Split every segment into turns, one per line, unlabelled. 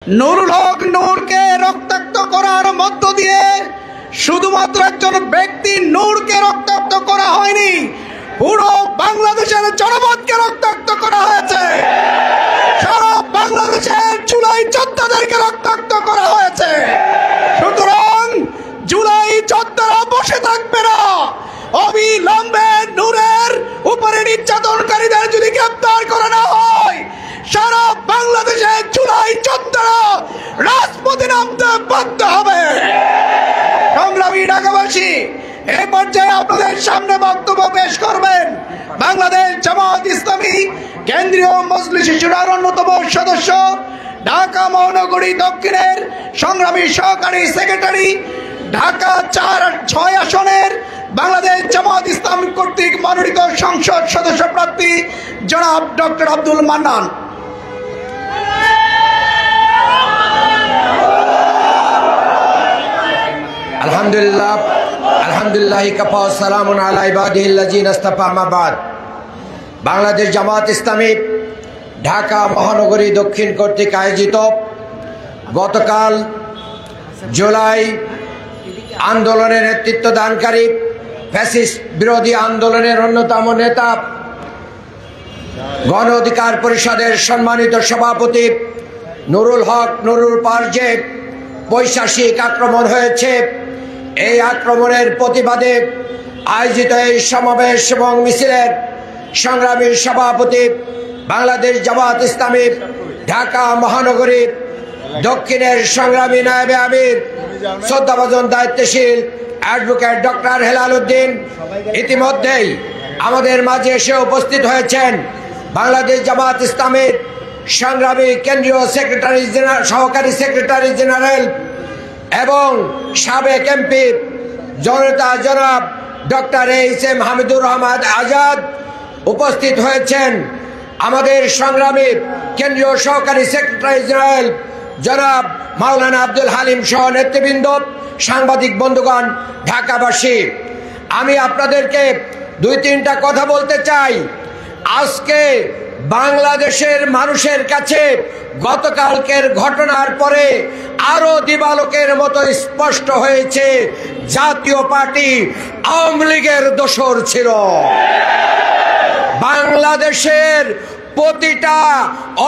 নুরুল হক নূরকে রক্তাক্ত করার মধ্য দিয়ে শুধুমাত্র একজন ব্যক্তি নূরকে রক্তাক্ত করা হয়নি, পুরো বাংলাদেশের জনপদকে রক্তাক্ত করা হয়েছে। সারা বাংলাদেশের জুলাই যোদ্ধাদেরকে রক্তাক্ত করা হয়েছে। সুতরাং জুলাই যোদ্ধারা বসে থাকবে না। অবিলম্বে নূরের উপরে নির্যাতনকারীদের যদি গ্রেপ্তার করা না হয়, সারা বাংলাদেশের জুলাই যোদ্ধারা রাজপথে নামতে বাধ্য হবে। সংগ্রামী ঢাকাবাসী, এই পর্যায়ে আপনাদের সামনে বক্তব্য পেশ করবেন বাংলাদেশ জামাত ইসলামী কেন্দ্রীয় মজলিস শুরার অন্যতম সদস্য, ঢাকা মহানগরী দক্ষিণের সংগ্রামী সহকারী সেক্রেটারি, ঢাকা 4-6 আসনের বাংলাদেশ জামাত ইসলামী কর্তৃক মনোনীত সংসদ সদস্য প্রার্থী জনাব ডক্টর আব্দুল মান্নান।
আলহামদুলিল্লাহ আলহামদুলিল্লাহ কাফা সালামুন আলা ইবাদিহিল্লাযিনা ইসতাফা আম্মা বাদ। বাংলাদেশ জামাত ইসলামী ঢাকা মহানগরী দক্ষিণ কর্তৃক আয়োজিত গতকাল জুলাই আন্দোলনের নেতৃত্ব দানকারী ফ্যাসিস্ট বিরোধী আন্দোলনের অন্যতম নেতা, গণ অধিকার পরিষদের সম্মানিত সভাপতি নুরুল হক নুরুল পার যে বৈশ্বাসিক আক্রমণ হয়েছে, এই আক্রমণের প্রতিবাদে আয়োজিত এই সমাবেশ এবং মিছিলের সংগ্রামী সভাপতি বাংলাদেশ জামাত ইসলামী ঢাকা মহানগরী দক্ষিণের সংগ্রামী নায়েবে আমির শ্রদ্ধাভাজন দায়িত্বশীল অ্যাডভোকেট ডক্টর হেলাল উদ্দিন ইতিমধ্যেই আমাদের মাঝে এসে উপস্থিত হয়েছেন। বাংলাদেশ জামাত ইসলামীর সংগ্রামী কেন্দ্রীয় সেক্রেটারি জেনারেল, সহকারী সেক্রেটারি জেনারেল এবং সাবেক এমপি জনতা জনাব ডক্টর এইচ.এম. হামিদুর রহমান আজাদ উপস্থিত হয়েছেন। আমাদের সংগ্রামী কেন্দ্রীয় সহকারী সেক্রেটারি জেনারেল জনাব মাওলানা আব্দুল হালিম সহ নেতৃবৃন্দ, সাংবাদিক বন্ধুগণ, ঢাকাবাসী, আমি আপনাদেরকে 2-3টা কথা বলতে চাই। আজকে বাংলাদেশের মানুষের কাছে গতকালকের ঘটনার পরে আরো দিবালোকের মতো স্পষ্ট হয়েছে জাতীয় পার্টি আওয়ামী লীগের দোসর ছিল। বাংলাদেশের প্রতিটা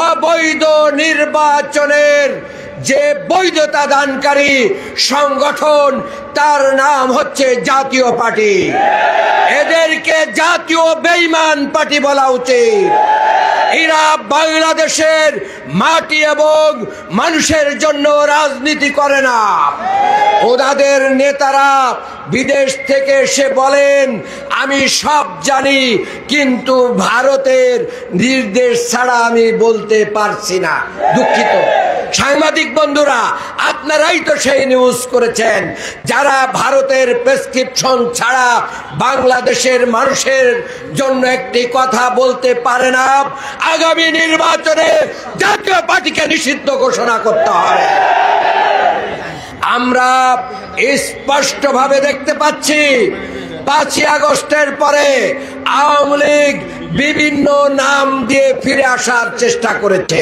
অবৈধ নির্বাচনের যে বৈধতা দানকারী সংগঠন, তার নাম হচ্ছে জাতীয় পার্টি। এদেরকে জাতীয় বেঈমান পার্টি বলা উচিত। এরা বাংলাদেশের মাটি এবং মানুষের জন্য রাজনীতি করে না। ওনাদের নেতারা বিদেশ থেকে এসে বলেন, আমি সব জানি, কিন্তু ভারতের নির্দেশ ছাড়া আমি বলতে পারছি না। দুঃখিত সাংবাদিক বন্ধুরা, আপনারাই তো সেই নিউজ করেছেন। যারা ভারতের প্রেসক্রিপশন ছাড়া বাংলাদেশের মানুষের জন্য একটি কথা বলতে পারে না, আগামী নির্বাচনে জাতীয় পার্টিকে নিষিদ্ধ ঘোষণা করতে হবে। আমরা স্পষ্টভাবে দেখতে পাচ্ছি 5ই আগস্টের পরে আওয়ামী লীগ বিভিন্ন নাম দিয়ে ফিরে আসার চেষ্টা করেছে।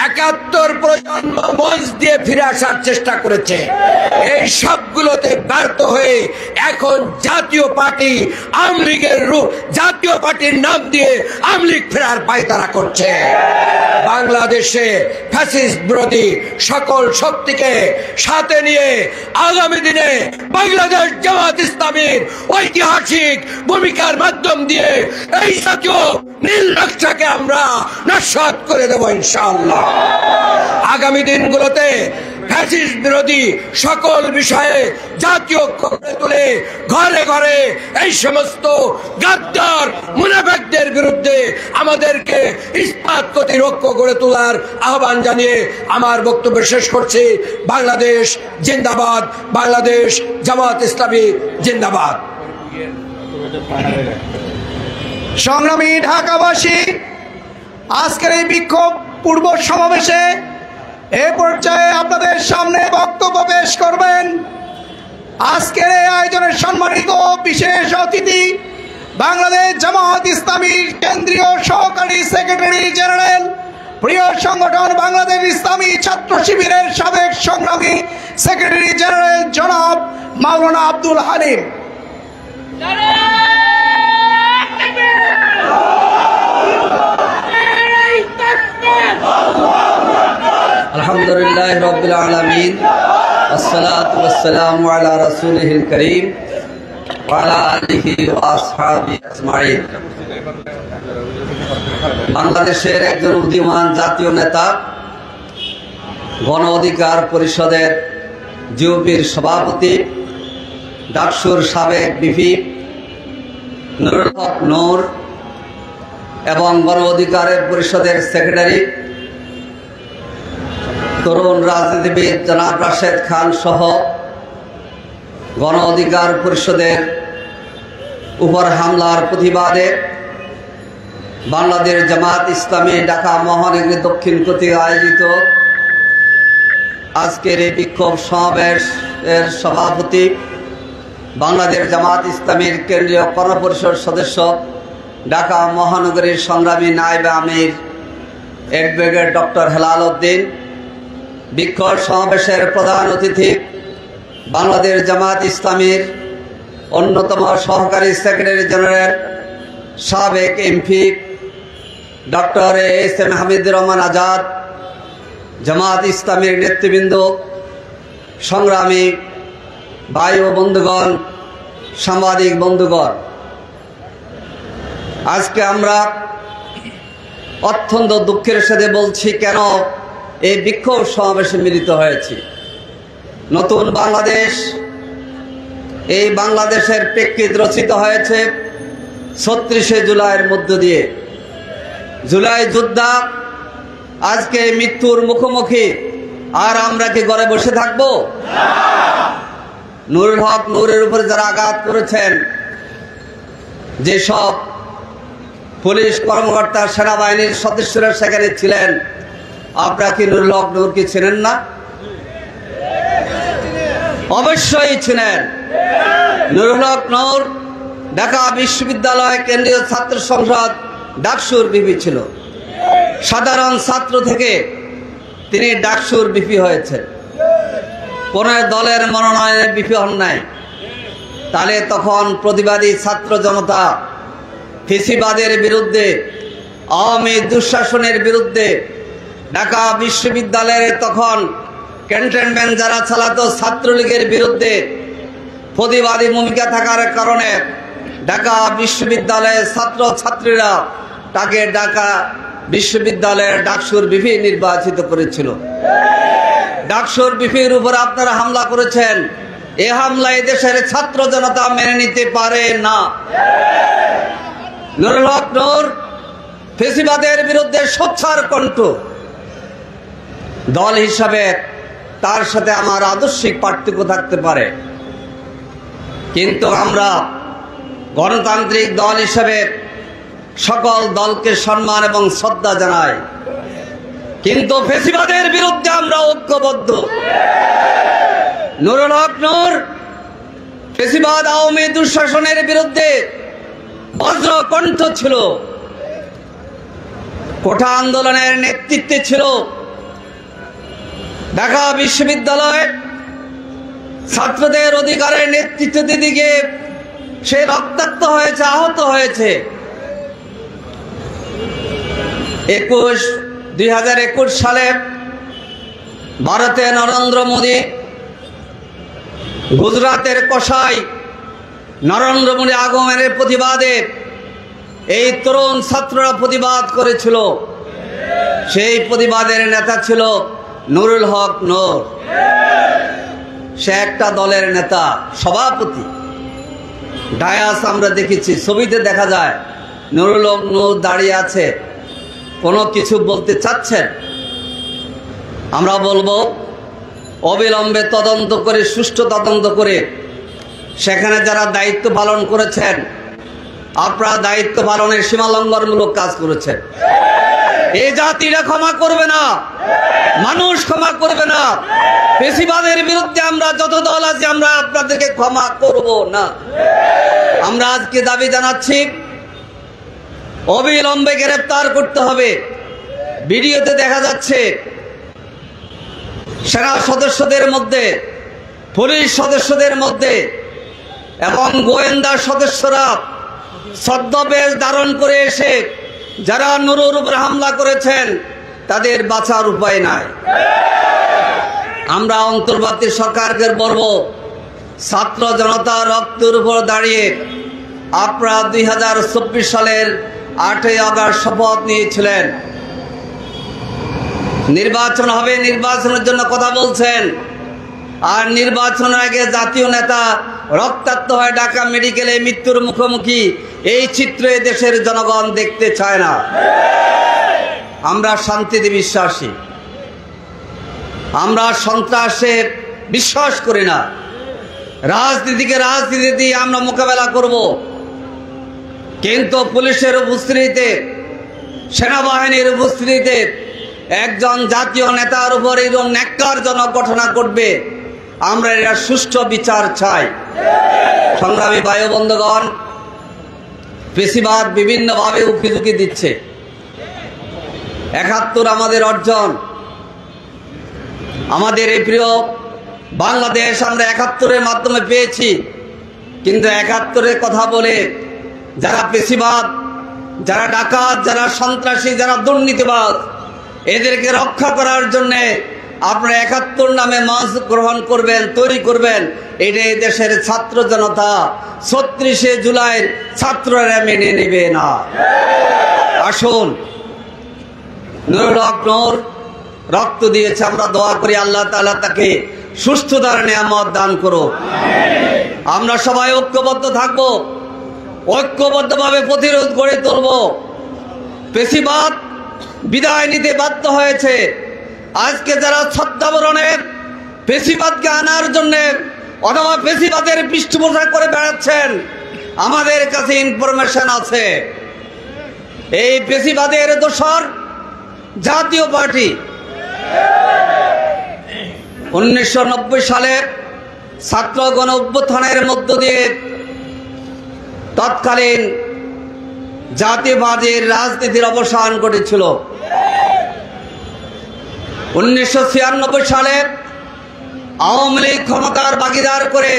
71 প্রজন্ম মঞ্চ দিয়ে ফিরে আসার চেষ্টা করেছে। এই সবগুলোতে ব্যর্থ হয়ে এখন জাতীয় পার্টি আওয়ামী লীগের জাতীয় পার্টির নাম দিয়ে আওয়ামী লীগ ফেরার পায়তারা করছে। বাংলাদেশে ফ্যাসিস্ট বিরোধী সকল শক্তিকে সাথে নিয়ে আগামী দিনে বাংলাদেশ জামাত ইসলামীর ঐতিহাসিক ভূমিকার মাধ্যম দিয়ে এই জাতীয় নীল নকশাকে আমরা নস্যাৎ করে দেব ইনশাআল্লাহ। আগামী দিনগুলোতে ফ্যাসিস্ট বিরোধী সকল বিষয়ে জাতীয় করে তুলে ঘরে ঘরে এই সমস্ত গাদ্দার মুনাফিকদের বিরুদ্ধে আমাদেরকে ইস্পাত প্রতিরক্ষ গড়ে তোলার আহ্বান জানিয়ে আমার বক্তব্য শেষ করছি। বাংলাদেশ জিন্দাবাদ, বাংলাদেশ জামাত ইসলামী জিন্দাবাদ।
সংগ্রামী ঢাকাবাসী, আজকের এই বিক্ষোভ পূর্ব সমাবেশে এ পর্যায়ে আপনাদের সামনে বক্তব্য পেশ করবেন আজকের এই আয়োজনের সম্মানিত বিশেষ অতিথি, বাংলাদেশ জামাত ইসলামীর কেন্দ্রীয় সহকারী সেক্রেটারি জেনারেল প্রিয় সংগঠন বাংলাদেশ ইসলামী ছাত্র শিবিরের সাবেক সংগ্রামী সেক্রেটারি জেনারেল জনাব মাওলানা আব্দুল হালিম।
আলহামদুলিল্লাহ রাব্বিল আলামিন আসসালাতু ওয়াসসালামু আলা রাসূলিহিল কারীম ওয়া আলা আলিহি ওয়া আসহাবিহি আজমাইন। বাংলাদেশের একজন উদীয়মান জাতীয় নেতা, গণ অধিকার পরিষদের জিওপির সভাপতি, ডাকসুর সাবেক ভিপি নুরুল হক নূর এবং গণ অধিকারের পরিষদের সেক্রেটারি তরুণ রাজনীতিবিদ জনাব রাশেদ খান সহ গণ অধিকার পরিষদের উপর হামলার প্রতিবাদে বাংলাদেশ জামাত ইসলামী ঢাকা মহানগরী দক্ষিণ কর্তৃক আয়োজিত আজকের এই বিক্ষোভ সমাবেশের সভাপতি, বাংলাদেশ জামাত ইসলামীর কেন্দ্রীয় কর্মপরিষদ সদস্য, ঢাকা মহানগরীর সংগ্রামী নায়েবে আমির অ্যাডভোকেট ডক্টর হেলাল উদ্দিন, বিক্ষোভ সমাবেশের প্রধান অতিথি বাংলাদেশ জামাত ইসলামীর অন্যতম সহকারী সেক্রেটারি জেনারেল সাবেক MP doctor S M. Hamidur Rahman Azad, Jamaat ইসলামীর নেতৃবৃন্দ, সংগ্রামী ভাই ও বন্ধুগণ, সাংবাদিক বন্ধুগণ, আজকে আমরা অত্যন্ত দুঃখের সাথে বলছি কেন এই বিক্ষোভ সমাবেশে মিলিত হয়েছি। নতুন বাংলাদেশ, এই বাংলাদেশের প্রেক্ষিত রচিত হয়েছে ৩৬শে জুলাইয়ের মধ্য দিয়ে। জুলাই যোদ্ধা আজকে মৃত্যুর মুখোমুখি, আর আমরা কি ঘরে বসে থাকব? নুরুল হক নূরের উপরে যারা আঘাত করেছেন, যেসব পুলিশ কর্মকর্তা, সেনাবাহিনীর সদস্যরা সেখানে ছিলেন, আপনারা কি নুরুল হক নূরকে চেনেন না? অবশ্যই ছিলেন। নুরুল হক নূর ঢাকা বিশ্ববিদ্যালয় কেন্দ্রীয় ছাত্র সংসদ ডাকসুর ভিপি ছিল। সাধারণ ছাত্র থেকে তিনি ডাকসুর ভিপি হয়েছেন, কোন দলের মনোনয়নের ভিপি হন নাই। তাহলে তখন প্রতিবাদী ছাত্র জনতা ফেসিবাদের বিরুদ্ধে, আওয়ামী দুঃশাসনের বিরুদ্ধে, ঢাকা বিশ্ববিদ্যালয়ের তখন ক্যান্টনমেন্ট যারা চালাতো ছাত্রলীগের বিরুদ্ধে প্রতিবাদী ভূমিকা থাকার কারণে ঢাকা বিশ্ববিদ্যালয়ের ছাত্র ছাত্রীরা তাকে ঢাকা বিশ্ববিদ্যালয়ের ডাকসুর ভিপি নির্বাচিত করেছিল। ডাকসুর ভিপির উপর আপনারা হামলা করেছেন। এ হামলায় দেশের ছাত্র জনতা মেনে নিতে পারে না। নুরুল হক নূর ফেসিবাদের বিরুদ্ধে সোচ্চার কণ্ঠ। দল হিসাবে তার সাথে আমার আদর্শিক পার্থক্য থাকতে পারে, কিন্তু আমরা গণতান্ত্রিক দল হিসাবে সকল দলকে সম্মান এবং শ্রদ্ধা জানাই, কিন্তু ফেসিবাদের বিরুদ্ধে আমরা ঐক্যবদ্ধ। নুরুল হক নূর ফেসিবাদ আওয়ামী দুঃশাসনের বিরুদ্ধে বজ্র কণ্ঠ ছিল, কোঠা আন্দোলনের নেতৃত্বে ছিল। ঢাকা বিশ্ববিদ্যালয়ে ছাত্রদের অধিকারের নেতৃত্ব দিতে গিয়ে সে রক্তাক্ত হয়েছে, আহত হয়েছে। 2021 সালে ভারতে নরেন্দ্র মোদী, গুজরাটের কসাই নরেন্দ্র মোদী আগমনের প্রতিবাদে এই তরুণ ছাত্ররা প্রতিবাদ করেছিল। সেই প্রতিবাদের নেতা ছিল নুরুল হক নূর। সে একটা দলের নেতা, সভাপতি। ডায়াস আমরা দেখেছি, ছবিতে দেখা যায় নুরুল হক নূর দাঁড়িয়ে আছে, কোনো কিছু বলতে চাচ্ছেন। আমরা বলবো অবিলম্বে তদন্ত করে, সুষ্ঠু তদন্ত করে সেখানে যারা দায়িত্ব পালন করেছেন, আপনারা দায়িত্ব পালনের সীমালঙ্ঘনমূলক কাজ করেছেন। এই জাতিরা ক্ষমা করবে না, মানুষ ক্ষমা করবে না। ফেসিবাদের বিরুদ্ধে আমরা যত দল আছি, আমরা আপনাদেরকে ক্ষমা করব না। আমরা আজকে দাবি জানাচ্ছি অবিলম্বে গ্রেফতার করতে হবে ভিডিওতে দেখা যাচ্ছে সেনা সদস্যদের মধ্যে, পুলিশ সদস্যদের মধ্যে এবং গোয়েন্দা সদস্যরা ছদ্মবেশ ধারণ করে এসে যারা নুরুর উপর হামলা করেছেন তাদের বাঁচার উপায় নাই। আমরা অন্তর্বর্তী সরকারকে বলবো, ছাত্র জনতা রক্তের উপর দাঁড়িয়ে আপনারা 2024 সালের 8ই আগস্ট শপথ নিয়েছিলেন, নির্বাচন হবে, নির্বাচনের জন্য কথা বলছেন, আর নির্বাচনের আগে জাতীয় নেতা রক্তাক্ত হয়ে ঢাকা মেডিকেলে মৃত্যুর মুখোমুখি, এই চিত্র দেশের জনগণ দেখতে চায় না। আমরা শান্তিতে বিশ্বাসী, আমরা সন্ত্রাসে বিশ্বাস করি না। রাজনীতিকে রাজনীতি দিয়ে আমরা মোকাবেলা করব, কিন্তু পুলিশের উপস্থিতিতে, সেনাবাহিনীর উপস্থিতিতে একজন জাতীয় নেতার উপর এরকম ন্যাক্কারজনক ঘটনা ঘটবে, আমরা এর সুষ্ঠু বিচার চাই। সংগ্রামী ভাই ও বন্ধুগণ, ফেসিবাদ বিভিন্নভাবে উকিঝুঁকি দিচ্ছে। 71 আমাদের অর্জন, আমাদের এই প্রিয় বাংলাদেশ আমরা 71-এর মাধ্যমে পেয়েছি, কিন্তু 71-এর কথা বলে যারা ফেসিবাদ, যারা ডাকাত, যারা সন্ত্রাসী, যারা দুর্নীতিবাদ, এদেরকে রক্ষা করার জন্যে আপনারা 71 নামে মঞ্চ গ্রহণ করবেন, তৈরি করবেন, এটাই দেশের ছাত্র জনতা 36শে জুলাইয়ের ছাত্ররা মেনে নেবে না। আসুন, নুরুল হক নূর রক্ত দিয়েছে, আমরা দোয়া করি আল্লাহ তাআলা তাকে সুস্থতার নিয়ামত দান করুক। আমরা সবাই ঐক্যবদ্ধ থাকব, ঐক্যবদ্ধভাবে প্রতিরোধ গড়ে তুলব। ফেসিবাদ বিদায় নিতে বাধ্য হয়েছে। আজকে যারা ছদ্মাবরণের ফেসিবাদকে আনার জন্য অথবা ফেসিবাদের পৃষ্ঠপোষক করে বেড়াচ্ছেন, আমাদের কাছে ইনফরমেশন আছে এই ফেসিবাদের দোসর জাতীয় পার্টি। 1990 সালে ছাত্র গণ অভ্যুত্থানের মধ্য দিয়ে তৎকালীন জাতীয়বাদের রাজনীতির অবসান ঘটেছিল। 1996 সালে আওয়ামী লীগ ক্ষমতার ভাগিদার করে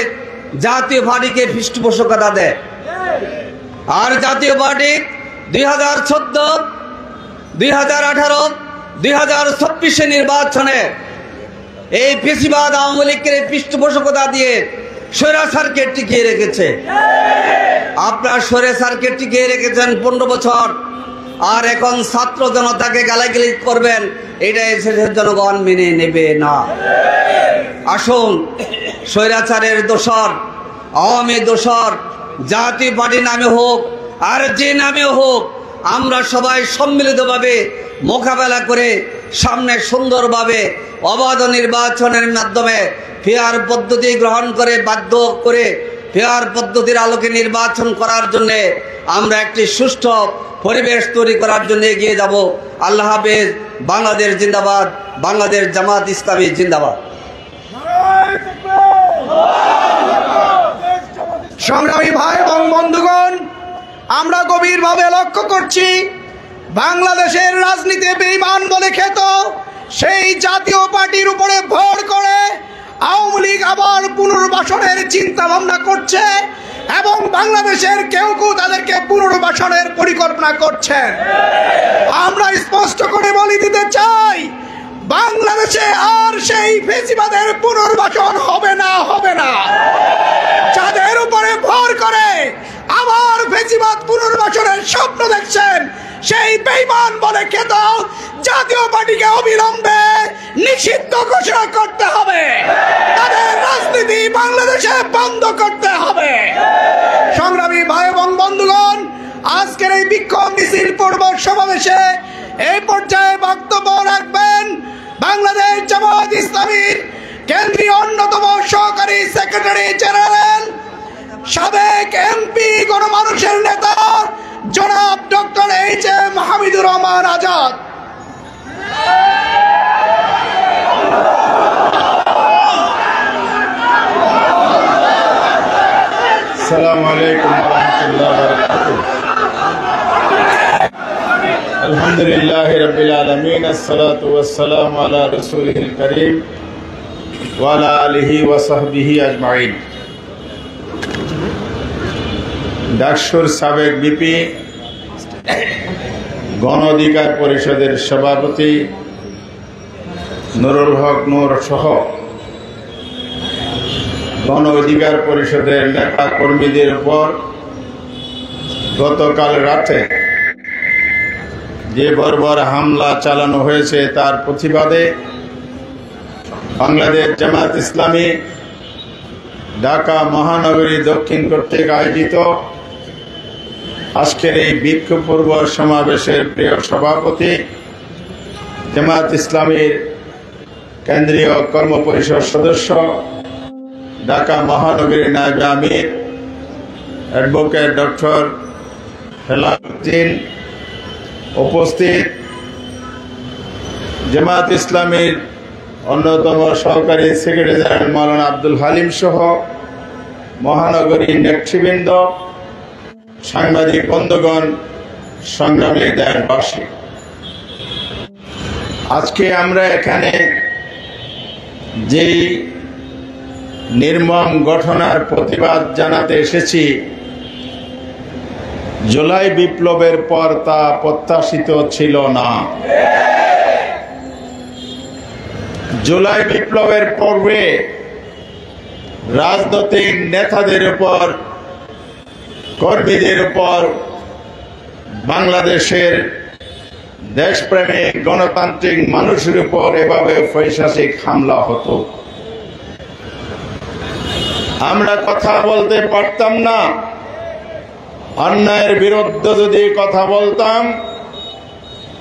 জাতীয় পার্টিকে পৃষ্ঠপোষকতা দেয়, আর জাতীয় পার্টি 2014, 2018, 2024 নির্বাচনে এই ফেসিবাদ আওয়ামী লীগের পৃষ্ঠপোষকতা দিয়ে স্বৈরাচারকে টিকিয়ে রেখেছে। আপনার স্বৈরাচারকে টিকিয়ে রেখেছেন 15 বছর, আর এখন ছাত্র জনতাকে গালাগালি করবেন, এটা দেশের জনগণ মেনে নেবে না। আসুন, স্বৈরাচারের দোসর, আওয়ামী দোসর জাতীয় পার্টি নামে হোক আর যে নামে হোক, আমরা সবাই সম্মিলিতভাবে মোকাবেলা করে সামনে সুন্দরভাবে অবাধ নির্বাচনের মাধ্যমে ফেয়ার পদ্ধতি গ্রহণ করে, বাধ্য করে ফেয়ার পদ্ধতির আলোকে নির্বাচন করার জন্য আমরা একটি সুষ্ঠু পরিবেশ তৈরি করার জন্য এগিয়ে যাব। আল্লাহ হাফেজ। বাংলাদেশ জিন্দাবাদ, বাংলাদেশ জামাত ইসলামী জিন্দাবাদ।
সংগ্রামী ভাই এবং বন্ধুগণ, আমরা গভীরভাবে লক্ষ্য করছি বাংলাদেশের রাজনীতি বেঈমান বলে খ্যাত সেই জাতীয় পার্টির উপরে ভর করে আওয়ামী লীগ আবার পুনর্বাসনের চিন্তা ভাবনা করছে এবং বাংলাদেশের কেউ কেউ তাদেরকে পুনর্বাসনের পরিকল্পনা করছেন। আমরা স্পষ্ট করে বলে দিতে চাই, বাংলাদেশে আর সেই ফেসিবাদের পুনর্বাসন হবে না, হবে না। যাদের উপরে ভর করে আবার ফেসিবাদ পুনর্বাসনের স্বপ্ন দেখছেন, সেই বেঈমান বলে খ্যাত জাতীয় পার্টিকে অবিলম্বে নিষিদ্ধ ঘোষণা করতে হবে। তাদের রাজনীতি বাংলাদেশে বন্ধ করতে হবে। সংগ্রামী ভাই এবং বন্ধুগণ, আজকের এই বিক্ষোভ মিছিল পূর্ব সমাবেশে এই পর্যায়ে বক্তব্য রাখবেন বাংলাদেশ জামাত ইসলামীর কেন্দ্রীয় অন্যতম সহকারী সেক্রেটারি জেনারেল, সাবেক এমপি, গণমানুষের নেতা জনাব ডক্টর এইচ.এম. হামিদুর রহমান আজাদ।
আসসালামু আলাইকুম ওয়া রাহমাতুল্লাহি ওয়া বারাকাতুহু। আলহামদুলিল্লাহ রাব্বিল আলামিন আসসালাতু ওয়াসসালামু আলা রাসূলিল কারীম ওয়া আলা আলিহি ওয়া সাহবিহি আজমাইন। ডাকসুর সাবেক বিপি, গণ অধিকার পরিষদের সভাপতি নুরুল হক নূর সহ গণ অধিকার পরিষদের নেতা কর্মীদের উপর গতকাল রাতে যে বর্বর হামলা চালানো হয়েছে তার প্রতিবাদে বাংলাদেশ জামায়াত ইসলামী ঢাকা মহানগরী দক্ষিণ কর্তৃক আয়োজিত আজকের এই বিক্ষোভপূর্ব সমাবেশের প্রিয় সভাপতি, জামায়াত ইসলামীর কেন্দ্রীয় কর্মপরিষদ সদস্য, ঢাকা মহানগরীর নায়েবে আমির অ্যাডভোকেট ডক্টর হেলালুদ্দিন, উপস্থিত জামায়াত ইসলামীর অন্যতম সহকারী সেক্রেটারি জেনারেল মাওলানা আব্দুল হালিম সহ মহানগরীর নেতৃবৃন্দ, সাংবাদিক বন্ধুগণ, সংগ্রামী দেশবাসী, আজকে আমরা এখানে যেই নির্মম ঘটনার প্রতিবাদ জানাতে এসেছি, জুলাই বিপ্লবের পর তা প্রত্যাশিত ছিল না। জুলাই বিপ্লবের পূর্বে রাজনৈতিক নেতাদের উপর, কর্মীদের উপর বাংলাদেশের দেশপ্রেমিক গণতান্ত্রিক মানুষের উপর এভাবে পৈশাচিক হামলা হতো। আমরা কথা বলতে পারতাম না, অন্যায়ের বিরুদ্ধে যদি কথা বলতাম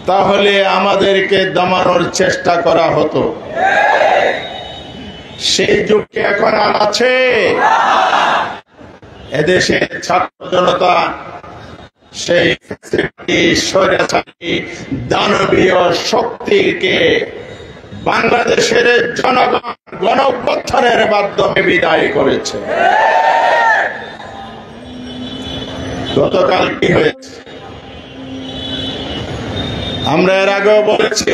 তাহলে আমাদেরকে দমানোর চেষ্টা করা হতো। সেই যুগ কি এখন আর আছে? এদেশে ছাত্র জনতা সেই স্বৈরাচারী দানবীয় শক্তিকে বাংলাদেশের জনগণ গণঅভ্যুত্থানের মাধ্যমে বিদায় করেছে। গতকাল কি হয়েছে আমরা এর আগেও বলেছি।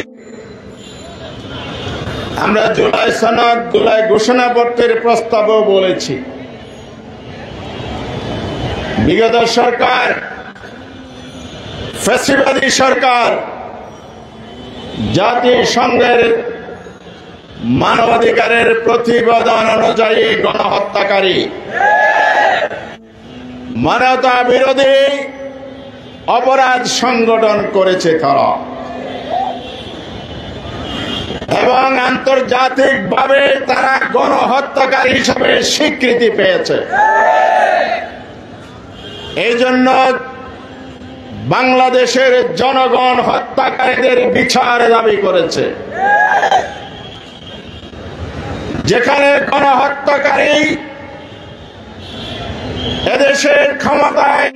আমরা জুলাই সনদ, জুলাই ঘোষণাপত্রের প্রস্তাবও বলেছি। বিগত সরকার, ফ্যাসিবাদী সরকার, জাতিসংঘের মানবাধিকারের প্রতিবেদন অনুযায়ী গণহত্যাকারী, মানবতা বিরোধী অপরাধ সংগঠন করেছে তারা, এবং আন্তর্জাতিকভাবে তারা গণহত্যাকারী হিসেবে স্বীকৃতি পেয়েছে। এই জন্য বাংলাদেশের জনগণ হত্যাকারীদের বিচার দাবি করেছে। যেখানে গণহত্যাকারী এদেশের ক্ষমতায়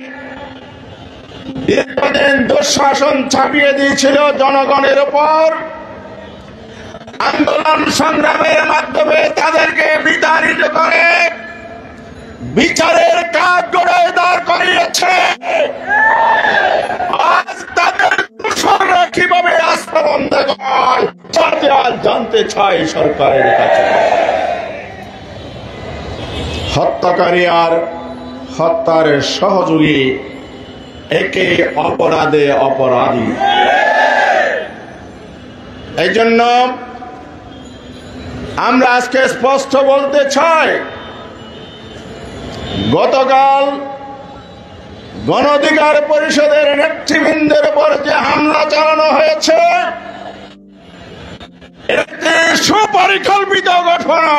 দীর্ঘদিন দুঃশাসন চাপিয়ে দিয়েছিল জনগণের উপর, আন্দোলন সংগ্রামের মাধ্যমে তাদেরকে বিতাড়িত করে বিচারের কাজ গড়ায় দাঁড় করিয়েছে। আজ তাদের দোষররা কিভাবে আস্থা বন্ধ করে জানতে চাই সরকারের কাছে। হত্যাকারী আর হত্যার সহযোগী একে অপরাধে অপরাধী। এই জন্য আমরা আজকে স্পষ্ট বলতে চাই, গতকাল গণ অধিকার পরিষদের নেতৃবৃন্দের উপর যে হামলা চালানো হয়েছে একটি সুপরিকল্পিত ঘটনা।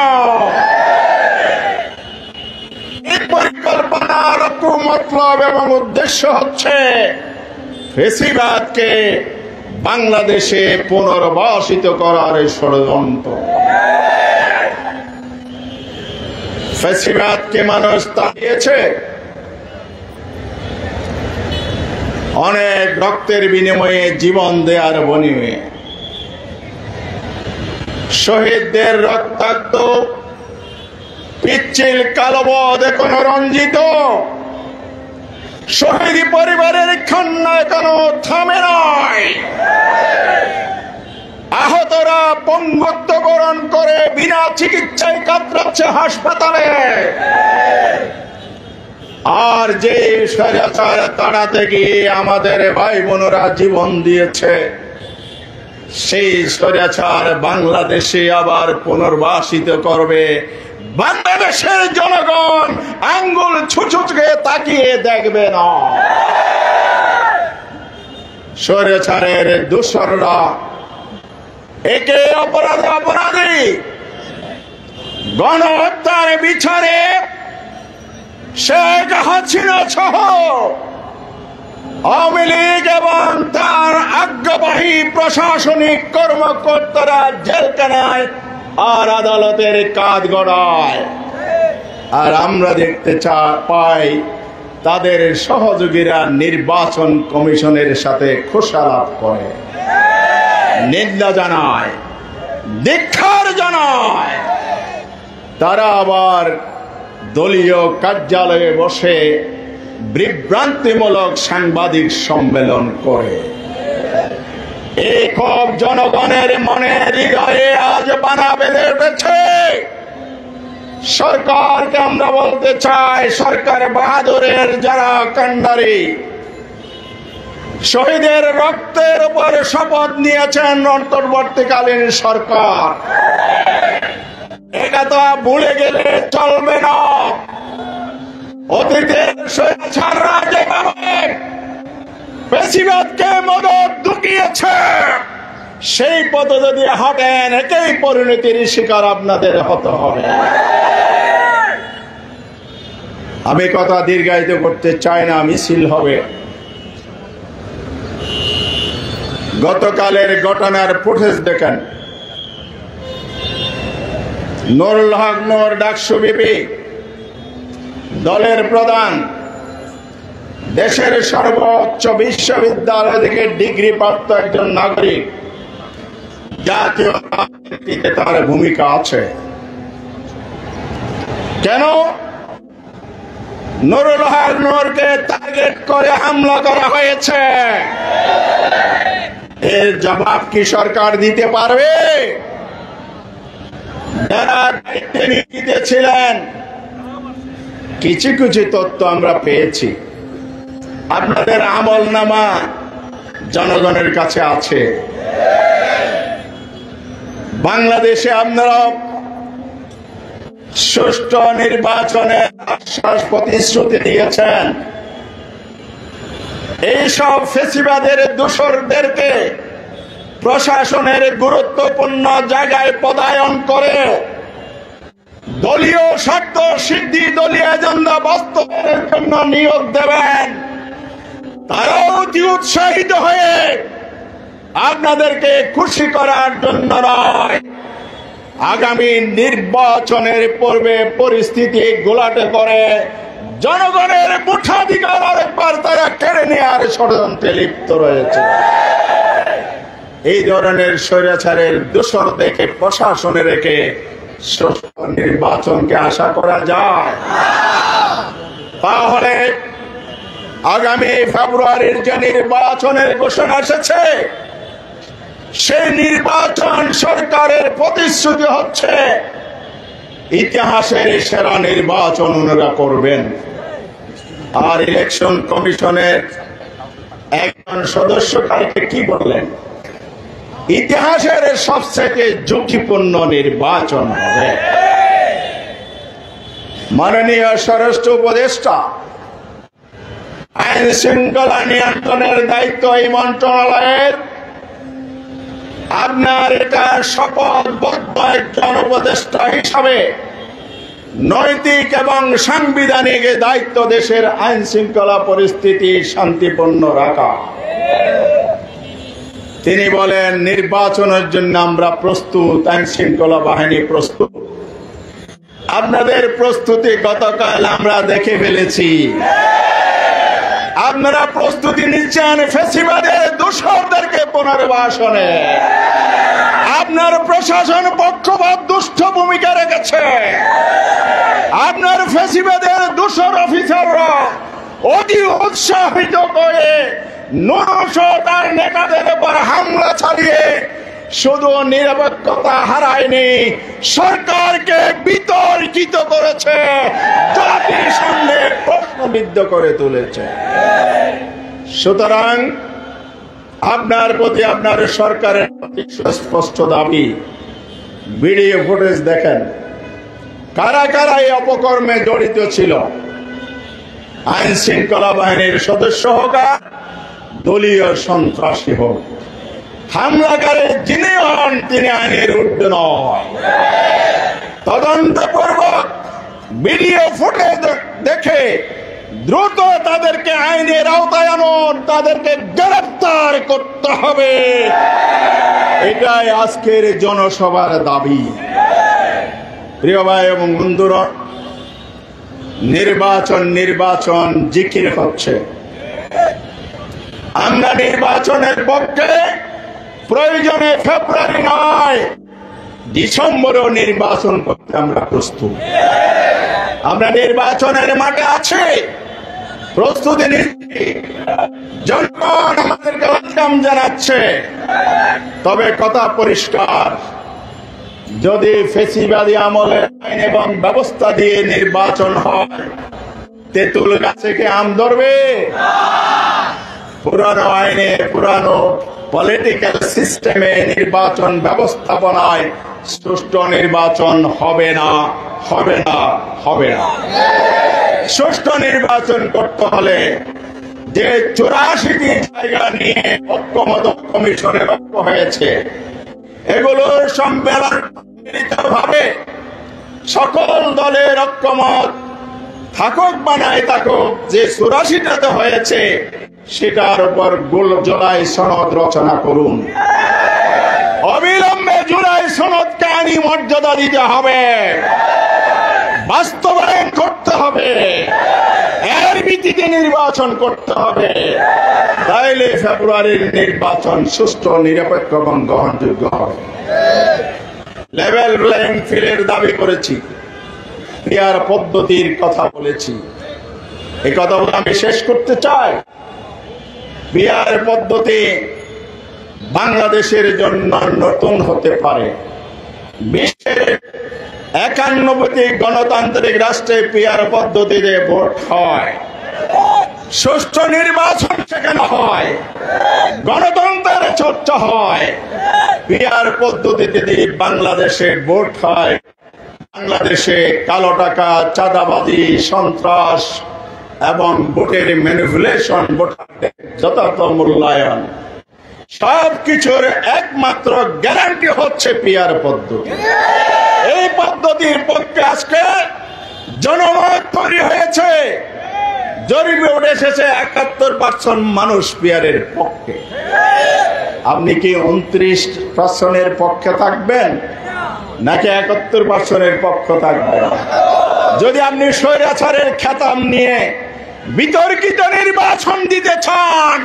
এই পরিকল্পনার মতলব এবং উদ্দেশ্য হচ্ছে ফ্যাসিবাদকে বাংলাদেশে পুনর্বাসিত করার ষড়যন্ত্র। ফ্যাসিবাদকে মানুষ তাড়িয়েছে অনেক রক্তের বিনিময়ে, জীবন দেওয়ার বিনিময়ে। শহীদদের রক্তাক্ত পিচ্ছিল কালবদ এখনো রঞ্জিত। শহীদ পরিবারের কান্না এখনো থামে নাই। আহতরা পঙ্গুত্ব বরণ করে বিনা চিকিৎসায় কাতরাচ্ছে হাসপাতালে। আর যে স্বৈরাচার তাড়াতে গিয়ে আমাদের ভাই বোনেরা জীবন দিয়েছে, সেই স্বৈরাচার বাংলাদেশে আবার পুনর্বাসিত করবে। বাংলাদেশের জনগণ আঙ্গুল ছুঁচুকে তাকিয়ে দেখবে না। স্বৈরাচারের দোসররা একে অপরাধী গণহত্যার বিচারে শেখ হাসিনা সহ আওয়ামী লীগ এবং তার আজ্ঞাবাহী প্রশাসনিক কর্মকর্তারা জেলখানায় আর আদালতের কাঠগড়ায়। আর আমরা দেখতে পাই তাদের সহযোগীরা নির্বাচন কমিশনের সাথে খোশালাপ করে, নিন্দা জানায়, ধিক্কার জানায়। তারা আবার দলীয় কার্যালয়ে বসে বিভ্রান্তিমূলক সাংবাদিক সম্মেলন করে। এই ক্ষোভ জনগণের মনে হৃদয়ে আজ বানা বেঁধে উঠেছে। সরকারকে আমরা বলতে চাই, সরকার বাহাদুরের যারা কান্ডারি, শহীদের রক্তের উপর শপথ নিয়েছেন অন্তর্বর্তীকালীন সরকার, এটা তো ভুলে গেলে চলবে না। অতীতের স্বৈরাচাররা যেভাবে ফ্যাসিবাদকে মদত ঢুকিয়েছে, সেই পথে যদি হাঁটেন একই পরিণতির শিকার আপনাদের হতে হবে। আমি কথা দীর্ঘায়িত করতে চাই না, মিছিল হবে। গতকালের ঘটনার ফুটেজ দেখেন। নুরুল হক নূর ডাকসু বিপি দলের প্রধান, দেশের সর্বোচ্চ বিশ্ববিদ্যালয় থেকে ডিগ্রি প্রাপ্ত একজন নাগরিক, জাতীয় রাজনীতিতে তার ভূমিকা আছে। কেন নুরুল হক নূরকে টার্গেট করে হামলা করা হয়েছে? এর জবাব কি সরকার দিতে পারবে? যারা দায়িত্বে নিয়োজিত ছিলেন, কিছু কিছু তথ্য আমরা পেয়েছি। আপনাদের আমলনামা জনগণের কাছে আছে। বাংলাদেশে আপনারা সুষ্ঠু নির্বাচনের আশ্বাস প্রতিশ্রুতি দিয়েছেন। এইসব ফ্যাসিবাদের দোসরদেরকে প্রশাসনের গুরুত্বপূর্ণ জায়গায় পদায়ন করে দলীয় স্বার্থ সিদ্ধি, দলীয় এজেন্ডা বাস্তবায়নের জন্য নিয়োগ দেবেন। তারাও অতি উৎসাহিত হয়ে আপনাদেরকে খুশি করার জন্য নয়, আগামী নির্বাচনের পূর্বে পরিস্থিতি গোলাটে করে জনগণের ভোটাধিকার আরেকবার তারা কেড়ে নেওয়ার ষড়যন্ত্রে লিপ্ত রয়েছে। এই ধরনের স্বৈরাচারের দোষর দেখে প্রশাসনে রেখে সুষ্ঠু নির্বাচনকে আশা করা যায়? তাহলে আগামী ফেব্রুয়ারির যে নির্বাচনের ঘোষণা এসেছে, সেই নির্বাচন সরকারের প্রতিশ্রুতি হচ্ছে ইতিহাসের সেরা নির্বাচন ওনারা করবেন। আর ইলেকশন কমিশনের একজন সদস্য কালকে কি বললেন? ইতিহাসের সবচেয়ে ঝুঁকিপূর্ণ নির্বাচন হবে। মাননীয় স্বরাষ্ট্র উপদেষ্টা, আইন শৃঙ্খলা নিয়ন্ত্রণের দায়িত্ব এই মন্ত্রণালয়ের। আপনার এটা শপথবদ্ধ একজন উপদেষ্টা হিসাবে নৈতিক এবং সাংবিধানিক দায়িত্ব দেশের আইন শৃঙ্খলা পরিস্থিতি শান্তিপূর্ণ রাখা। তিনি বলেন নির্বাচনের জন্য আমরা প্রস্তুত, আইন শৃঙ্খলা বাহিনী প্রস্তুত। আপনাদের প্রস্তুতি গতকাল আমরা দেখে ফেলেছি। আপনারা প্রস্তুতি নিচ্ছেন ফ্যাসিবাদের দোসরদেরকে পুনর্বাসনে। আপনার প্রশাসন পক্ষপাত দুষ্ট ভূমিকা রেখেছে। আপনার ফ্যাসিবাদের দোসর অফিসাররা অতি উৎসাহিত করে নূরসহ তার নেতাদের উপর হামলা চালিয়ে শুধু নিরপেক্ষতা হারায়নি, সরকারকে বিতর্কিত করেছে, জাতির সামনে প্রশ্নবিদ্ধ করে তুলেছে। সুতরাং আপনার প্রতি, আপনার সরকারের প্রতি স্পষ্ট দাবি, ভিডিও ফুটেজ দেখেন, কারা কারা এই অপকর্মে জড়িত ছিল। আইন শৃঙ্খলা বাহিনীর সদস্য হোক আর দলীয় সন্ত্রাসী হোক, হামলাকারী যিনি হন তিনি আইনের ঊর্ধ্বে নয়। তদন্তপূর্বক ভিডিও ফুটেজ দেখে দ্রুত তাদেরকে আইনের আওতায় আনুন, তাদেরকে গ্রেফতার করতে হবে। এটাই আজকের জনসভার দাবি। প্রিয় ভাই এবং বন্ধুরা, নির্বাচন জিকির হচ্ছে। আমরা নির্বাচনের পক্ষে, প্রয়োজনে ফেব্রুয়ারি নয় ডিসেম্বরেও নির্বাচন করতে আমরা প্রস্তুত। আমরা নির্বাচনের মাঠে আছি, প্রস্তুতি নিচ্ছি, জনগণ আমাদেরকে ওয়েলকাম জানাচ্ছে। তবে কথা পরিষ্কার, যদি ফেসিবাদী আমলের আইন এবং ব্যবস্থা দিয়ে নির্বাচন হয়, তেঁতুল গাছে কি আম ধরবে? পুরানো আইনে, পুরানো পলিটিক্যাল সিস্টেমে নির্বাচন ব্যবস্থাপনায় সুষ্ঠু নির্বাচন হবে না, হবে না, হবে না। সুষ্ঠু নির্বাচন করতে হলে যে 84টি জায়গা নিয়ে ঐক্যমত কমিশনে ঐক্য হয়েছে, এগুলোর সম্মিলিতভাবে সকল দলের ঐক্যমত থাকুক বা নাই থাকুক, যে 84টাতে হয়েছে সেটার উপর জুলাই সনদ রচনা করুন। অবিলম্বে জুলাই সনদকে আইনি মর্যাদা দিতে হবে, বাস্তবায়ন করতে হবে, এর ভিত্তিতে নির্বাচন করতে হবে। তাইলে ফেব্রুয়ারির নির্বাচন সুষ্ঠু, নিরপেক্ষ এবং গ্রহণযোগ্য হবে। লেভেল প্লেইং ফিল্ডের দাবি করেছি, পিআর পদ্ধতির কথা বলেছি। এই কথাগুলো আমি শেষ করতে চাই। পিআর পদ্ধতি বাংলাদেশের জন্য নতুন হতে পারে। বিশ্বের 91টি গণতান্ত্রিক রাষ্ট্রে পিআর পদ্ধতিতে ভোট হয়, সুষ্ঠু নির্বাচন সেখানে হয়, গণতন্ত্রের চর্চা হয়। পিআর পদ্ধতিতে বাংলাদেশে ভোট হয়, বাংলাদেশে কালো টাকা, চাঁদাবাজি, সন্ত্রাস এবং ভোটের ম্যানিপুলেশন, ভোটারদের যথার্থ মূল্যায়ন, সবকিছুর একমাত্র গ্যারান্টি হচ্ছে পিআর পদ্ধতি। এই পদ্ধতির পক্ষে আজকে জনমত তৈরি হয়েছে। জরিপে উঠে এসেছে 71% মানুষ পিআরের পক্ষে। আপনি কি 29% পক্ষে থাকবেন নাকি 71% পক্ষ থাকবেন? যদি আপনি স্বৈরাচারের খেতাব নিয়ে বিতর্কিত নির্বাচন দিতে চান,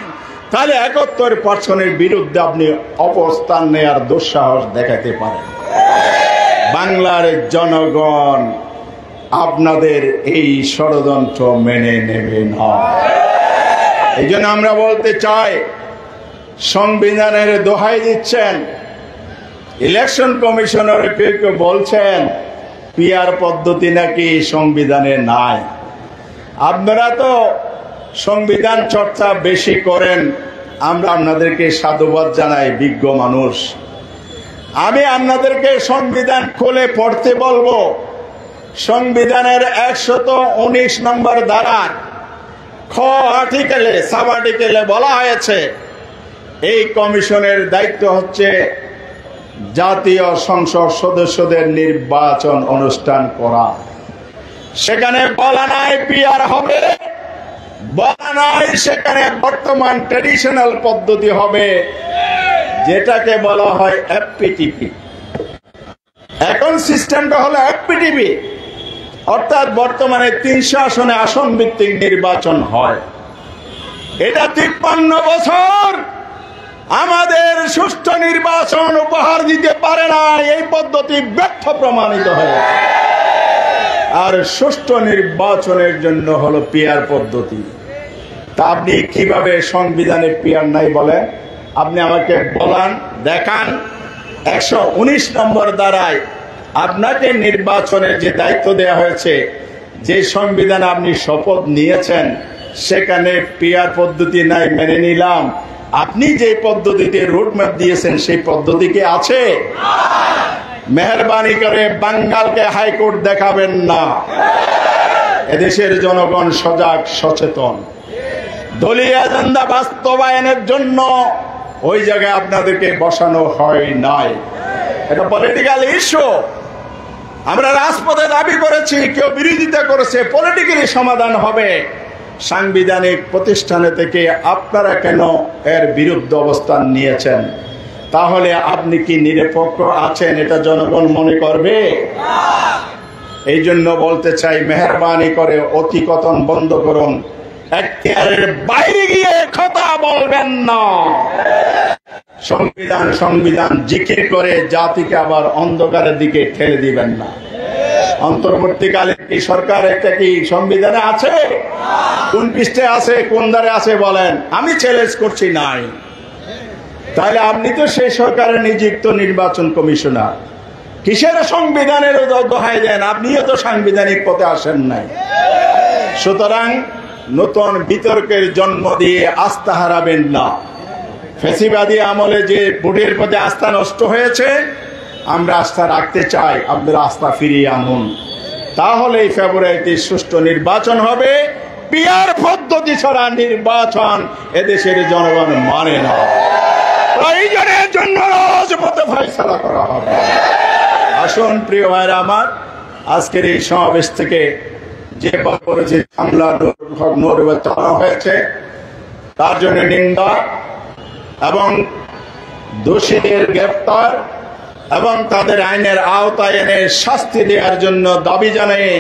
তাহলে 71% বিরুদ্ধে আপনি অবস্থান নেয়ার দুঃসাহস দেখাতে পারেন। বাংলার জনগণ আপনাদের এই ষড়যন্ত্র মেনে নেবে না। এই জন্য আমরা বলতে চাই, সংবিধানের দোহাই দিচ্ছেন, ইলেকশন কমিশনার কেউ কেউ বলছেন পিআর পদ্ধতি নাকি সংবিধানে নাই। আপনারা তো সংবিধান চর্চা বেশি করেন, আমরা আপনাদেরকে সাধুবাদ জানাই, বিজ্ঞ মানুষ। আমি আপনাদেরকে সংবিধান খুলে পড়তে বলবো। সংবিধানের 119 নম্বর ধারা খ আর্টিকেলে, সাব আর্টিকেলে বলা হয়েছে এই কমিশনের দায়িত্ব হচ্ছে জাতীয় সংসদ সদস্যদের নির্বাচন অনুষ্ঠান করা। সেখানে বলা নাই পিআর হবে, বলা নাই সেখানে বর্তমান ট্রেডিশনাল পদ্ধতি হবে, যেটাকে বলা হয় এফপিটিপি। এখন সিস্টেমটা হলো এফপিটিপি, অর্থাৎ বর্তমানে 300 আসনে আসন ভিত্তিক নির্বাচন হয়। এটা 53 বছর আমাদের সুষ্ঠু নির্বাচন উপহার দিতে পারে না। এই পদ্ধতি ব্যর্থ প্রমাণিত হয়েছে। আর সুষ্ঠু নির্বাচনের জন্য হলো পিআর পদ্ধতি। তা আপনি কিভাবে সংবিধানে পিয়ার নাই বলেন? আপনি আমাকে বলান, দেখান 119 নম্বর দ্বারায় আপনাকে নির্বাচনের যে দায়িত্ব দেয়া হয়েছে, যে সংবিধানে আপনি শপথ নিয়েছেন, সেখানে পিয়ার পদ্ধতি নাই, মেনে নিলাম। আপনি যে পদ্ধতিতে রোডম্যাপ দিয়েছেন সেই পদ্ধতি কি আছে? মেহরবানি করে বাঙ্গালকে হাইকোর্ট দেখাবেন না। এদেশের জনগণ সজাগ, সচেতন। দলীয় এজেন্ডা বাস্তবায়নের জন্য ওই জায়গায় আপনাদেরকে বসানো হয় নাই। এটা পলিটিক্যাল ইস্যু। আমরা রাজপথে দাবি করেছি, কেউ বিরোধিতা করেছে, পলিটিক্যালি সমাধান হবে। সাংবিধানিক প্রতিষ্ঠানে থেকে আপনারা কেন এর বিরুদ্ধে অবস্থান নিয়েছেন? তাহলে আপনি কি নিরপেক্ষ আছেন এটা জনগণ মনে করবে? এই জন্য বলতে চাই, মেহরবানি করে অতিকথন বন্ধ করুন। এখতিয়ারের বাইরে গিয়ে কথা বলবেন না। সংবিধান সংবিধান জিকির করে জাতিকে আবার অন্ধকারের দিকে ঠেলে দিবেন না। অন্তর্বর্তীকালে কি সরকার একটা কি সংবিধানে আছে? কোন পৃষ্ঠে আছে, কোন ধারে আছে বলেন? আমি চ্যালেঞ্জ করছি নাই। তাহলে আপনি তো সেই সরকারের নিযুক্ত নির্বাচন কমিশনার, কিসের সংবিধানের দোহাই দেন? আপনিও তো সাংবিধানিক পথে আসেন নাই। সুতরাং নতুন বিতর্কের জন্ম দিয়ে আস্থা হারাবেন না। ফ্যাসিবাদী আমলে যে ভোটের প্রতি আস্থা নষ্ট হয়েছে, আমরা আস্থা রাখতে চাই। আপনারা আস্থা ফিরিয়ে আনুন, তাহলেই ফেব্রুয়ারিতে সুষ্ঠু নির্বাচন হবে। পিয়ার পদ্ধতি ছাড়া নির্বাচন এদেশের জনগণ মানে না। প্রয়োজনের জন্য রাজপথে ফয়সালা করা হবে। আসুন প্রিয় ভাইরা আমার, আজকের এই সমাবেশ থেকে যে করেছে হামলা চালানো হয়েছে, তার জন্য নিন্দা এবং দোষীদের গ্রেফতার এবং তাদের আইনের আওতায় এনে শাস্তি দেওয়ার জন্য দাবি জানিয়ে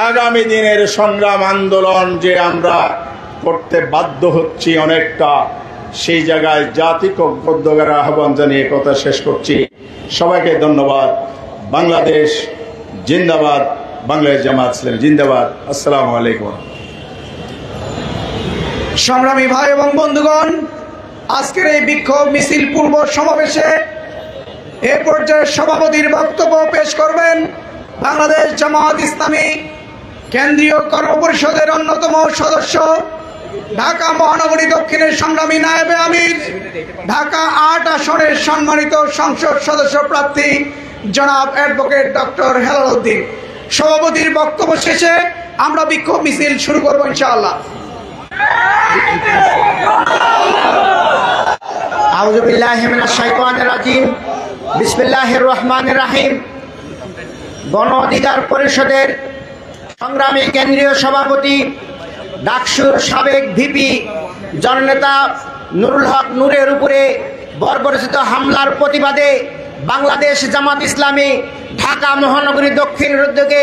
আগামী দিনের সংগ্রাম আন্দোলন যে আমরা করতে বাধ্য হচ্ছি অনেকটা, সেই জায়গায় জাতিক ঐক্যের আহ্বান জানিয়ে কথা শেষ করছি। সবাইকে ধন্যবাদ। বাংলাদেশ জিন্দাবাদ, বাংলাদেশ জামাত ইসলামী জিন্দাবাদ। আসসালামু আলাইকুম।
সংগ্রামী ভাই এবং বন্ধুগণ, আজকের এই বিক্ষোভ মিছিল পূর্ব সমাবেশে এ পর্যায়ে সভাপতির বক্তব্য পেশ করবেন বাংলাদেশ জামাত ইসলামী কেন্দ্রীয় কর্মপরিষদের অন্যতম সদস্য, ঢাকা মহানগরী দক্ষিণের সংগ্রামী নায়েবে আমির, ঢাকা ৮ আসনের সম্মানিত সংসদ সদস্য প্রার্থী জনাব অ্যাডভোকেট ডক্টর হেলাল উদ্দিন। সভাপতির বক্তব্য শেষে আমরা বিক্ষোভ মিছিল শুরু করবো ইনশাআল্লাহ।
আউযু বিল্লাহি মিনাশ শাইতানির রাজিম। বিসমিল্লাহির রহমানির রহিম। গণ অধিকার পরিষদের সংগ্রামী কেন্দ্রীয় সভাপতি, ডাকসুর সাবেক ভিপি জননেতা নুরুল হক নূরের উপরে বর্বরচিত হামলার প্রতিবাদে বাংলাদেশ জামাত ইসলামী ঢাকা মহানগরী দক্ষিণের উদ্যোগে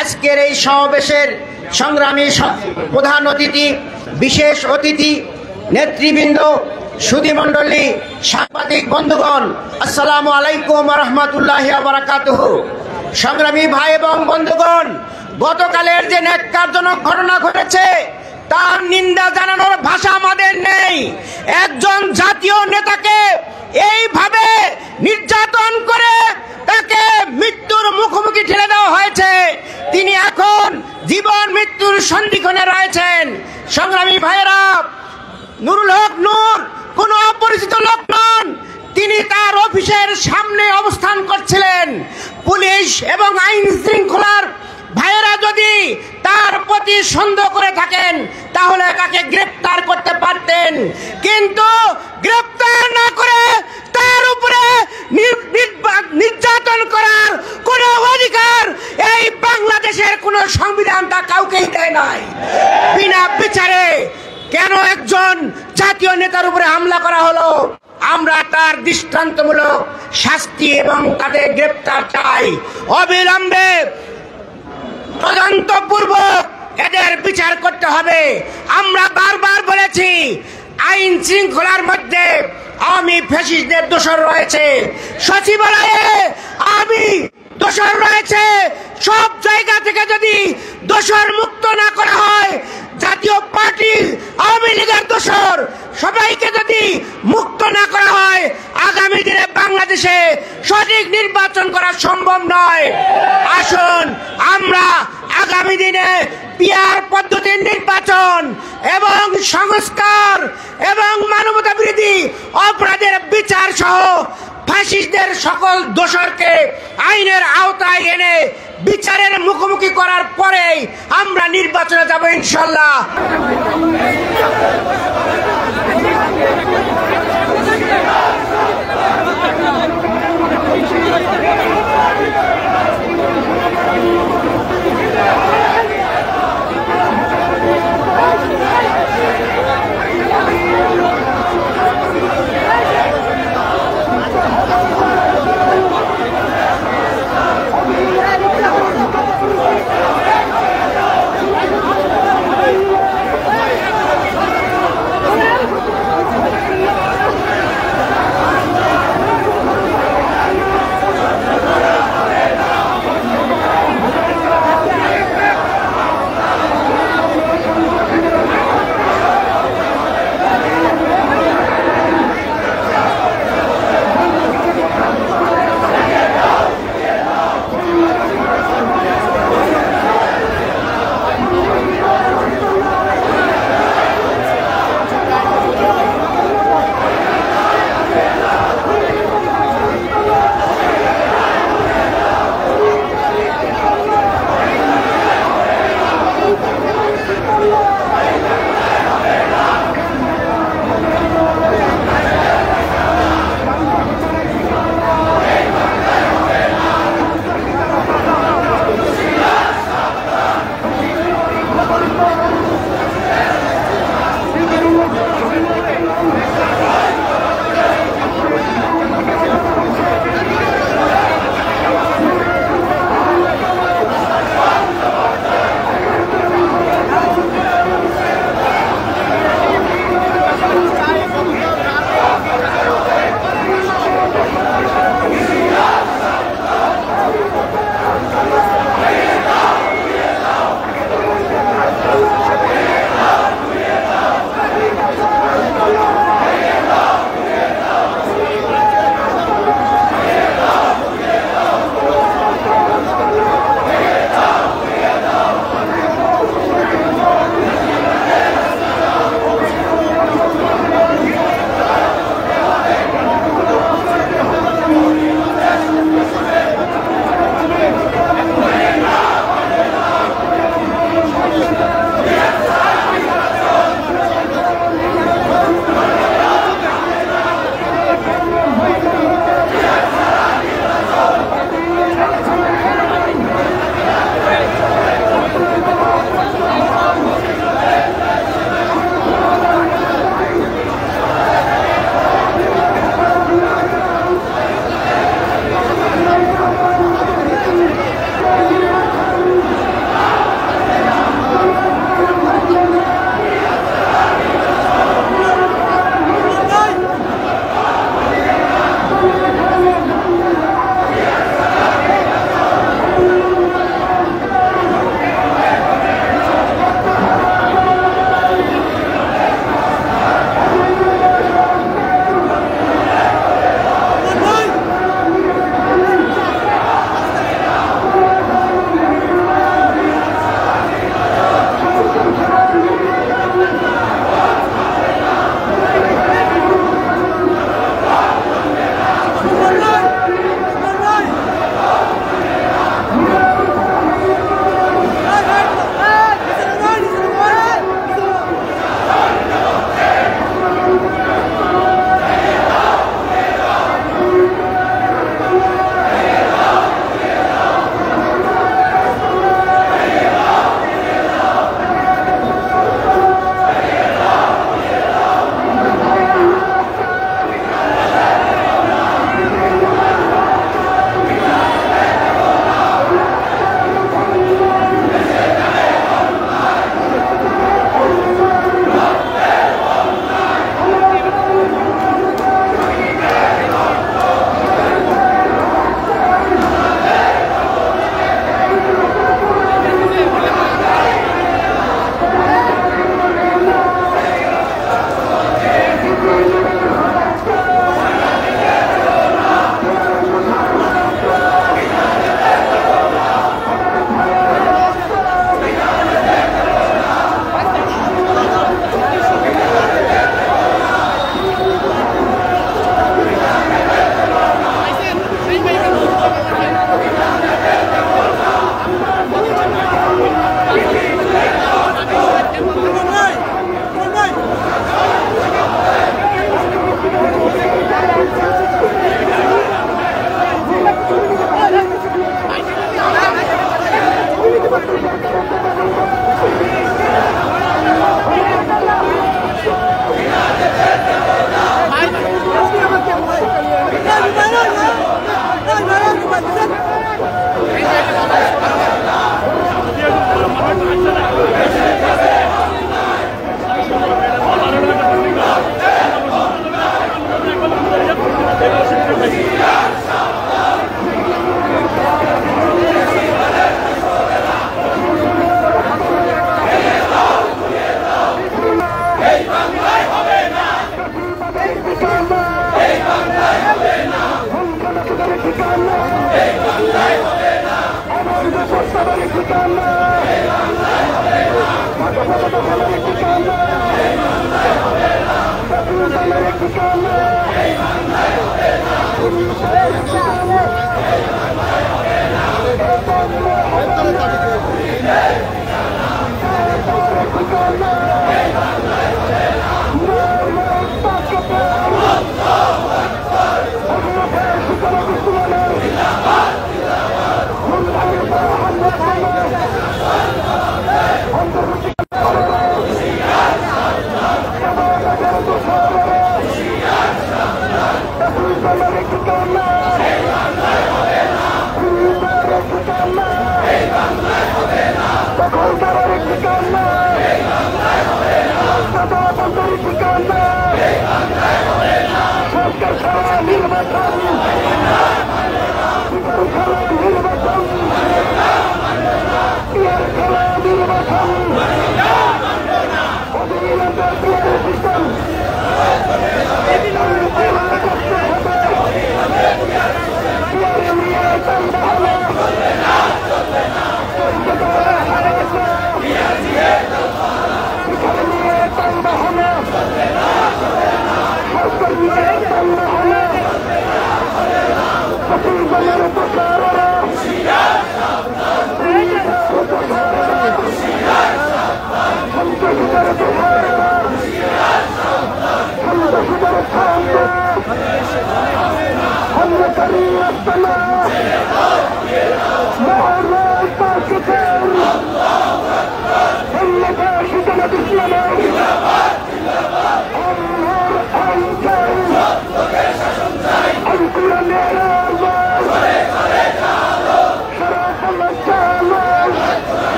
আজকের এই সমাবেশের সংগ্রামী প্রধান অতিথি, বিশেষ অতিথি, নেতৃবৃন্দ, সুধীমণ্ডলী, সাংবাদিক বন্ধুগণ, আসসালামু আলাইকুম ওয়া রাহমাতুল্লাহি ওয়া বারাকাতুহু। সংগ্রামী ভাই এবং বন্ধুগণ, গতকালের যে ন্যাক্কারজনক ঘটনা ঘটেছে তার নিন্দা জানানোর ভাষা আমাদের নেই। একজন জাতীয় নেতাকে এইভাবে নির্যাতন করে তাকে মৃত্যুর মুখোমুখি ঠেলে দেওয়া হয়েছে। তিনি এখন জীবন মৃত্যুর সন্ধিক্ষণে রয়েছেন। সংগ্রামী ভাইয়েরা, নুরুল হক নূর কোনো অপরিচিত লোক নন। তিনি তার অফিসের সামনে অবস্থান করছিলেন। পুলিশ এবং আইন শৃঙ্খলার ভাইয়েরা যদি তার প্রতি সন্দেহ করে থাকেন তাহলে তাকে গ্রেফতার করতে পারতেন, কিন্তু গ্রেফতার না করে তার উপরে নির্যাতন করার কোন অধিকার এই বাংলাদেশের কোন সংবিধান তা কাউকেই দেয় নাই। বিনা বিচারে কেন একজন জাতীয় নেতার উপরে হামলা করা হলো? আমরা তার দৃষ্টান্তমূলক শাস্তি এবং তাদের গ্রেফতার চাই। অবিলম্বে তদন্তপূর্বক এদের বিচার করতে হবে। আমরা বারবার বলেছি, আইন শৃঙ্খলার মধ্যে আওয়ামী ফ্যাসিস্টদের দোসর রয়েছে, সচিবালয়ে আওয়ামী দোসর রয়েছে। সব জায়গা থেকে যদি দোসর মুক্ত না করা হয়, জাতীয় পার্টি আওয়ামী লীগের দোসর সবাইকে যদি মুক্ত না করা হয়, আগামী দিনে বাংলাদেশে সঠিক নির্বাচন করা সম্ভব নয়। আসুন আমরা আগামী দিনে পিআর পদ্ধতির নির্বাচন এবং সংস্কার এবং মানবতা বিরোধী অপরাধের বিচার সহ ফাসিস্টদের সকল দোষরকে আইনের আওতায় এনে বিচারের মুখোমুখি করার পরেই আমরা নির্বাচনে যাব ইনশাল্লাহ।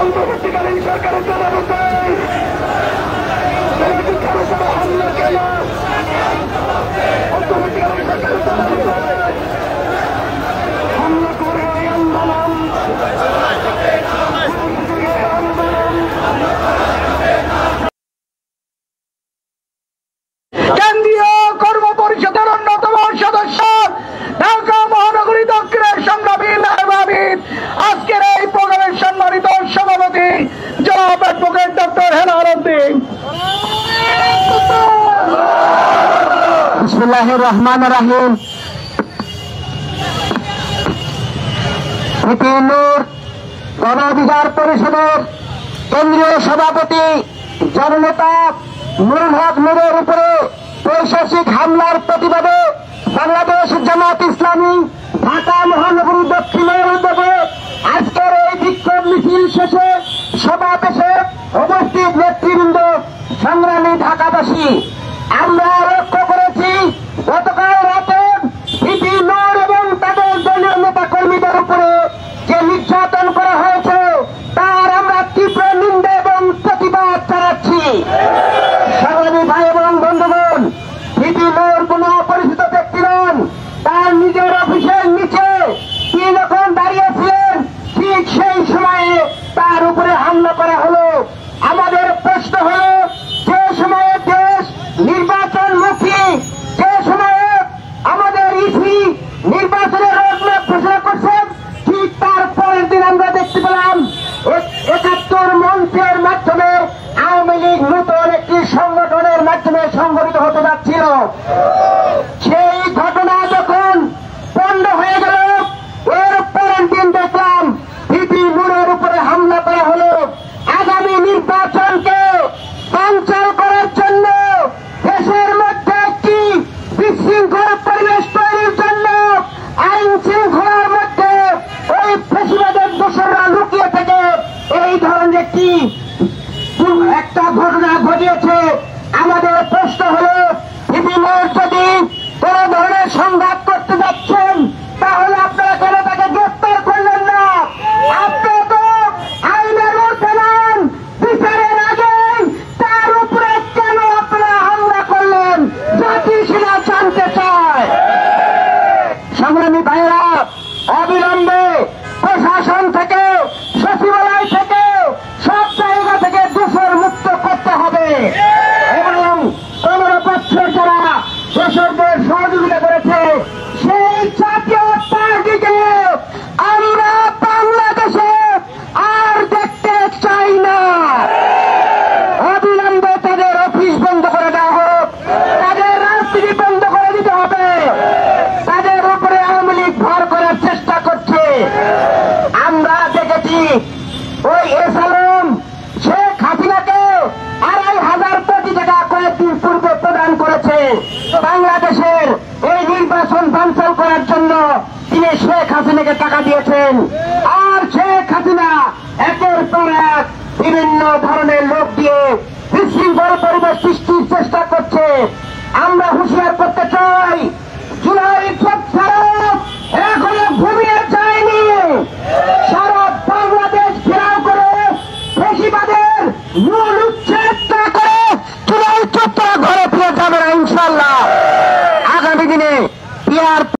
অন্তর্বর্তীকালীন সরকারের জবাব চাই। অন্তর্বর্তীকালীন সরকারের জবাব চাই। হামলা করে আন্দোলন
কেন্দ্রীয় কর্ম পরিষদের অন্যতম সদস্য ঢাকা মহানগরী দক্ষিণের সংগ্রামী মেহমাবিদ আজকের এই প্রোগ্রামের সম্মানিত সভাপতি জনাব অ্যাডভোকেট ডক্টর হেলাল উদ্দিন।
বিসমিল্লাহির রহমানির রহিম। নূর গণ অধিকার পরিষদের কেন্দ্রীয় সভাপতি জননেতা নুরুল হক নূরের উপরে পৈশাচিক হামলার প্রতিবাদে বাংলাদেশ জামাত ইসলামী ঢাকা মহানগরী দক্ষিণের উদ্যোগে আজকের এই বিক্ষোভ মিছিল শেষে সমাবেশে উপস্থিত নেতৃবৃন্দ, সংগ্রামী ঢাকাবাসী, আমরা লক্ষ্য করেছি গতকাল রাতে ভিপি নূর এবং তাদের দলীয় নেতা কর্মীদের উপরে যে নির্যাতন করা হয়েছে তার আমরা তীব্র নিন্দা এবং প্রতিবাদ জানাচ্ছি। সংগ্রামী ভাই এবং বন্ধুগণ, ভিপি নূর কোন অপরিচিত ব্যক্তি নন। তার নিজের অফিসের নিচে তিনি যখন দাঁড়িয়েছিলেন ঠিক সেই সময়ে তার উপরে হামলা করা হলো। আমাদের প্রশ্ন হল, যে সময়ে দেশ নির্বাচনমুখী, যে সময়ে আমাদের ইসি নির্বাচনের রোডম্যাপ ঘোষণা করছেন, ঠিক তার পরের দিন আমরা দেখতে পেলাম ৭১ মঞ্চের মাধ্যমে আওয়ামী লীগ নতুন একটি সংগঠনের মাধ্যমে সংগঠিত হতে যাচ্ছিল। সেই ঘটনা যখন পণ্ড হয়ে গেল, এর পরের দিন দেখলাম ভিপি নূরের উপরে হামলা করা হলো। আগামী নির্বাচনকে বানচাল করার জন্য, দেশের মধ্যে একটি বিশৃঙ্খল পরিবেশ তৈরির জন্য, আইন শৃঙ্খলার মধ্যে ওই ফ্যাসিবাদের দোসররা লুকিয়ে থেকে এই ধরনের একটা ঘটনা ঘটিয়েছে। আমাদের প্রশ্ন হল, ভিপি নূর যদি কোন ধরনের সংঘাত করতে যাচ্ছেন তাহলে আপনারা কেন তাকে গ্রেফতার করলেন না? আপনারা তো আইনের মধ্যে নন, বিচারের আগে তার উপরে কেন আপনারা হামলা করলেন? জাতি সেটা জানতে চায়। সংগ্রামী ভাইয়েরা, অবিলম্বে প্রশাসন থেকে, সচিবালয় থেকে, সব জায়গা থেকে দোষর মুক্ত করতে হবে এবং 15 বছর যারা দোষরদের সহযোগিতা করেছে সেই জাতীয় পার্টিকে আমরা বাংলাদেশে আর দেখতে চাই না। অবিলম্বে তাদের অফিস বন্ধ করে দেওয়া হোক, তাদের রাজনীতি বন্ধ করে দিতে হবে। তাদের উপরে আওয়ামী লীগ ভর করার চেষ্টা করছে। আমরা দেখেছি ওই এস আলম শেখ হাসিনাকে ২৫০০ কোটি টাকা কয়েকদিন পূর্বে প্রদান করেছে। বাংলাদেশের এই নির্বাচন বানচাল করার জন্য তিনি শেখ হাসিনাকে টাকা দিয়েছেন। আর শেখ হাসিনা একের পর এক বিভিন্ন ধরনের লোক দিয়ে বিশৃঙ্খল পরিবেশ সৃষ্টির চেষ্টা